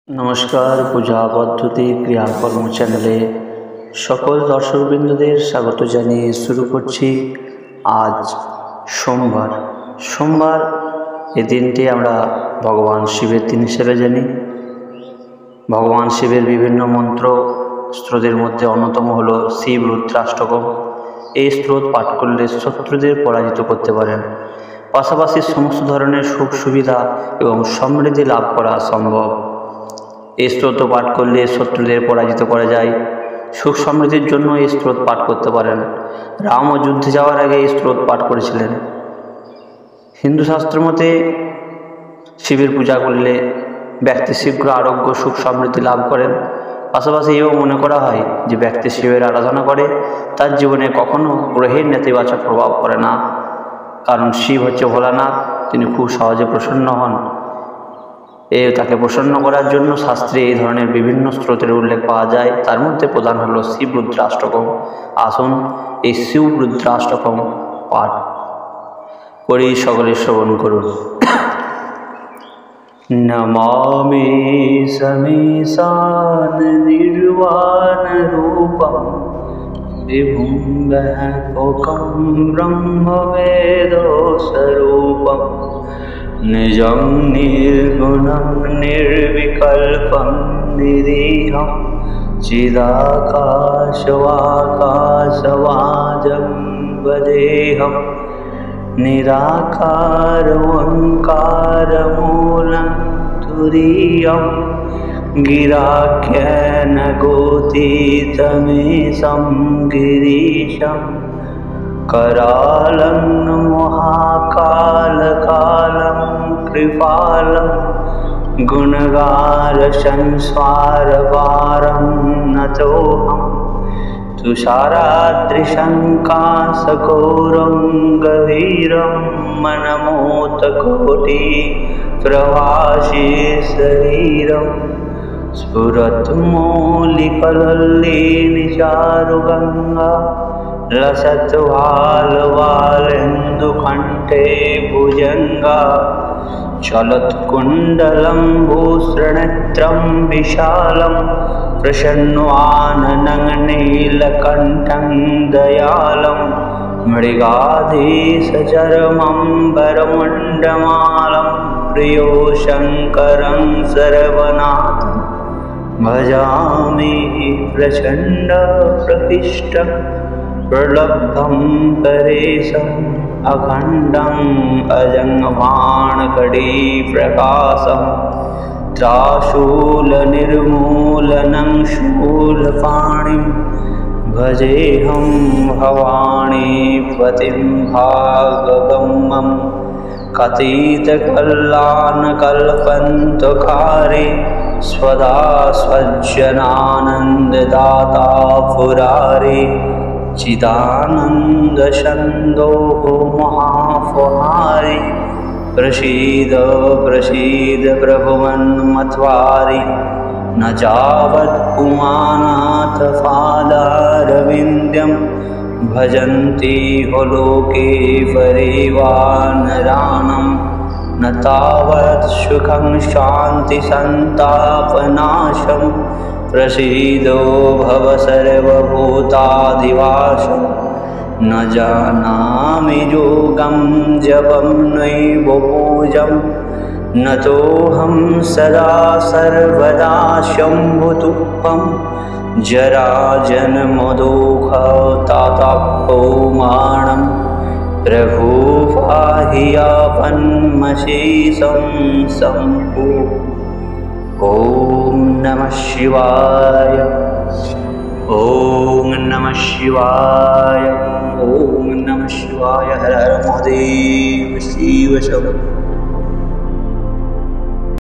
नमस्कार पूजा पद्धति क्रियाकर्म चैनले सकल दर्शकबृंदদের स्वागत জানিয়ে शुरू করছি। आज सोमवार सोमवार এই দিনটি আমরা ভগবান শিবের দিন হিসেবে জানি। ভগবান শিবের বিভিন্ন মন্ত্র স্তোত্রের মধ্যে অন্যতম হলো শিব রুদ্রাষ্টকম। এই স্তোত্র পাঠ করলে শত্রুদের পরাজিত করতে পারেন, পাশাপাশি সমস্ত ধরনের সুখ সুবিধা এবং সমৃদ্ধি লাভ করা সম্ভব। এই স্তোত্র পাঠ করলে শত্রুদের পরাজিত করা যায়। সুখ সমৃদ্ধির জন্য এই স্তোত্র পাঠ করতে পারেন। রামও যুদ্ধে যাওয়ার আগে এই স্তোত্র পাঠ করেছিলেন। হিন্দু শাস্ত্র মতে শিবের পূজা করলে ব্যক্তি শীঘ্র আরোগ্য সুখ সমৃদ্ধি লাভ করেন। পাশাপাশি এও মনে করা হয় যে ব্যক্তি শিবের আরাধনা করে তার জীবনে কখনো গ্রহের নেতিবাচক প্রভাব পড়ে না, কারণ শিব হচ্ছে ভোলানাথ, তিনি খুব সহজে প্রসন্ন হন। তাকে প্রসন্ন করার জন্য শাস্ত্রে এই ধরনের বিভিন্ন স্তোত্রের উল্লেখ পাওয়া যায়। তার মধ্যে প্রধান হলো শিব রুদ্রাষ্টকম। আসুন এই শিব রুদ্রাষ্টকম পাঠ করি, সকলে শ্রবণ করুন। নমামি সমেশান নির্বাণ রূপম বিভুম ব্যাপকম ব্রহ্মবেদ স্বরূপম निजं निर्गुणं निर्विकल्पं निरीहं चिदाकाशवाकाशवाजं वदेहं निराकारमोङ्कारमूलं तुरीयं गिराख्येन गोतीतमेशं गिरीशं करालं महाकालकालं कृपालं गुणगार संसारवारं नतोऽहं तुषाराद्रिशङ्काशकोरं गभीरं मनमोतकोटि प्रवासी शरीरं स्फुरत्मौलिकलल्ली निचारुगङ्गा लसत्वालवालेन्दुकण्ठे भुजङ्गा चलत्कुण्डलं भूषणेत्रं विशालं प्रसन्नाननं नीलकण्ठं दयालं मृगाधीशचर्मं वरमुण्डमालं प्रियो शङ्करं सर्वनाथं भजामि प्रचण्ड प्रकृष्टं प्रलब्धं परेशम् अखण्डं अजङ्गमाणकडी प्रकाशं त्राशूलनिर्मूलनं शूलपाणिं भजेऽहं भवानीपतिं भागगम्यं कथितकल्याणकल्पन्तकारे स्वदा स्वज्जनानन्ददाता पुरारे चिदानन्दसन्दोह महाफहारि प्रसीद प्रसीद प्रभुमन्मध्वारि न यावत् पुमानाथ पादारविन्द्यं भजन्ति हो लोके परिवानरानं न तावत् सुखं शान्तिसन्तापनाशं प्रसीदो भव सर्वभूताधिवासं न जानामि योगं जपं नैव पूजं नतोऽहं सदा सर्वदा शम्भुतुप्पं जराजन्मदुःखतातापौमानं प्रभु पाहि आपन्मशेषं सम्भो। ओम नमः शिवाय, ओम नमः शिवाय, ओम नमः शिवाय। हर हर महादेव, शिव शंभो।